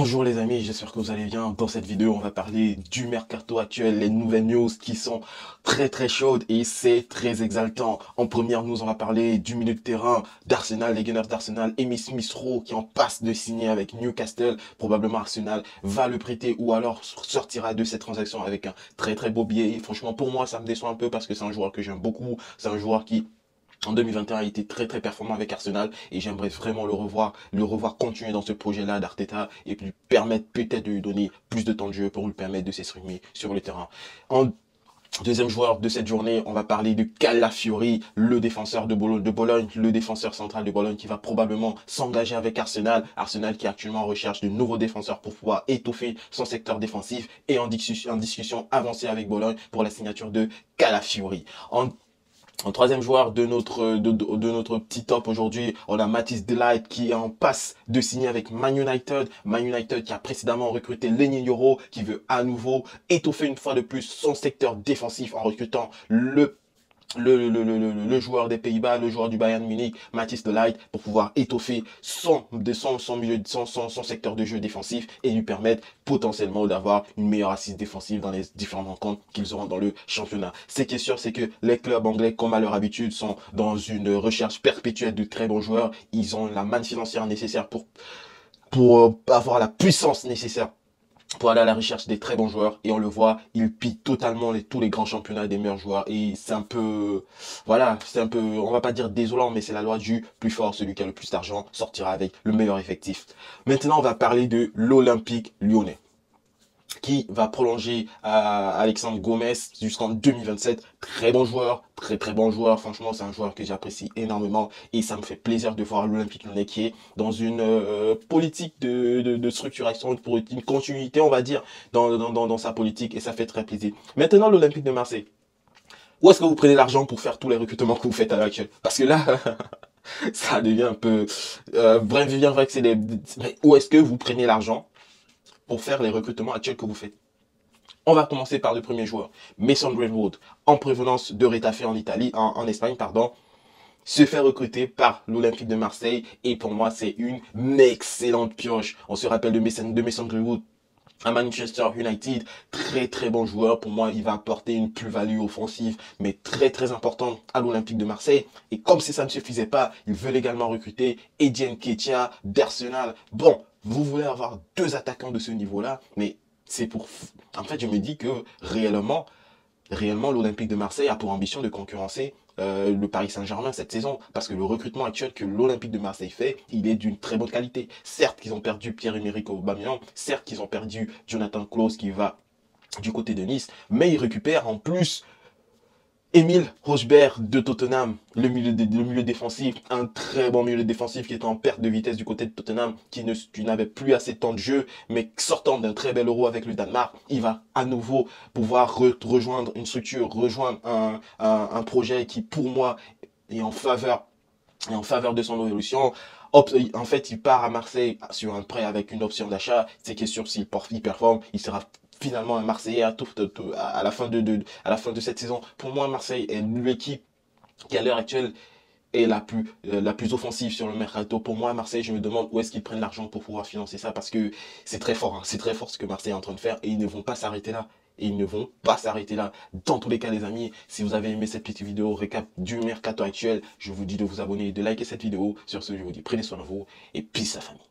Bonjour les amis, j'espère que vous allez bien. Dans cette vidéo, on va parler du mercato actuel, les nouvelles news qui sont très chaudes et c'est très exaltant. En première news, on va parler du milieu de terrain d'Arsenal, les Gunners d'Arsenal, Emile Smith-Rowe qui en passe de signer avec Newcastle. Probablement Arsenal va le prêter ou alors sortira de cette transaction avec un très beau billet. Et franchement, pour moi, ça me déçoit un peu parce que c'est un joueur que j'aime beaucoup. C'est un joueur qui en 2021, il a été très performant avec Arsenal et j'aimerais vraiment le revoir continuer dans ce projet-là d'Arteta et lui permettre peut-être de lui donner plus de temps de jeu pour lui permettre de s'exprimer sur le terrain. En deuxième joueur de cette journée, on va parler de Calafiori, le défenseur de Bologne, le défenseur central de Bologne qui va probablement s'engager avec Arsenal. Arsenal qui est actuellement en recherche de nouveaux défenseurs pour pouvoir étoffer son secteur défensif et en discussion avancée avec Bologne pour la signature de Calafiori. En troisième joueur de notre petit top aujourd'hui, on a Matthijs de Ligt qui est en passe de signer avec Man United. Man United qui a précédemment recruté Lenny Yoro qui veut à nouveau étoffer une fois de plus son secteur défensif en recrutant le joueur des Pays-Bas, le joueur du Bayern Munich, Matthijs de Ligt, pour pouvoir étoffer son secteur de jeu défensif et lui permettre potentiellement d'avoir une meilleure assise défensive dans les différentes rencontres qu'ils auront dans le championnat. Ce qui est sûr, c'est que les clubs anglais, comme à leur habitude, sont dans une recherche perpétuelle de très bons joueurs. Ils ont la manne financière nécessaire pour avoir la puissance nécessaire pour aller à la recherche des très bons joueurs et on le voit, il pille totalement tous les grands championnats des meilleurs joueurs et c'est un peu, voilà, c'est un peu, on va pas dire désolant, mais c'est la loi du plus fort, celui qui a le plus d'argent sortira avec le meilleur effectif. Maintenant, on va parler de l'Olympique Lyonnais qui va prolonger Alexandre Gomez jusqu'en 2027. Très bon joueur, très bon joueur. Franchement, c'est un joueur que j'apprécie énormément et ça me fait plaisir de voir l'Olympique Lyonnais qui est dans une politique de structuration, une continuité, on va dire, dans sa politique et ça fait très plaisir. Maintenant, l'Olympique de Marseille. Où est-ce que vous prenez l'argent pour faire tous les recrutements que vous faites à l'heure actuelle? Parce que là, ça devient un peu... bref, bien vrai que c'est des... Mais où est-ce que vous prenez l'argent pour faire les recrutements actuels que vous faites? On va commencer par le premier joueur, Mason Greenwood, en provenance de Retafe en Italie, en Espagne, pardon, se fait recruter par l'Olympique de Marseille et pour moi c'est une excellente pioche. On se rappelle de Mason Greenwood à Manchester United, très bon joueur. Pour moi, il va apporter une plus-value offensive, mais très importante à l'Olympique de Marseille. Et comme si ça ne suffisait pas, ils veulent également recruter Eddie Nketiah d'Arsenal. Bon, vous voulez avoir deux attaquants de ce niveau-là, mais c'est pour... En fait, je me dis que réellement, l'Olympique de Marseille a pour ambition de concurrencer le Paris Saint-Germain cette saison, parce que le recrutement actuel que l'Olympique de Marseille fait, il est d'une très bonne qualité. Certes qu'ils ont perdu Pierre-Emerick Aubameyang, certes qu'ils ont perdu Jonathan Klaus qui va du côté de Nice, mais ils récupèrent en plus Emile Hojbjerg de Tottenham, le milieu défensif, un très bon milieu défensif qui est en perte de vitesse du côté de Tottenham, qui n'avait plus assez de temps de jeu, mais sortant d'un très bel Euro avec le Danemark, il va à nouveau pouvoir rejoindre une structure, rejoindre un projet qui pour moi est en faveur de son évolution. En fait, il part à Marseille sur un prêt avec une option d'achat. C'est qui est sûr, s'il performe, il sera finalement un Marseillais à la fin de cette saison. Pour moi, Marseille est l'équipe qui à l'heure actuelle est la plus offensive sur le mercato. Pour moi, Marseille, je me demande où est-ce qu'ils prennent l'argent pour pouvoir financer ça parce que c'est très fort. Hein. C'est très fort ce que Marseille est en train de faire et ils ne vont pas s'arrêter là. Et ils ne vont pas s'arrêter là. Dans tous les cas, les amis, si vous avez aimé cette petite vidéo récap du mercato actuel, je vous dis de vous abonner et de liker cette vidéo. Sur ce, je vous dis prenez soin de vous et peace la famille.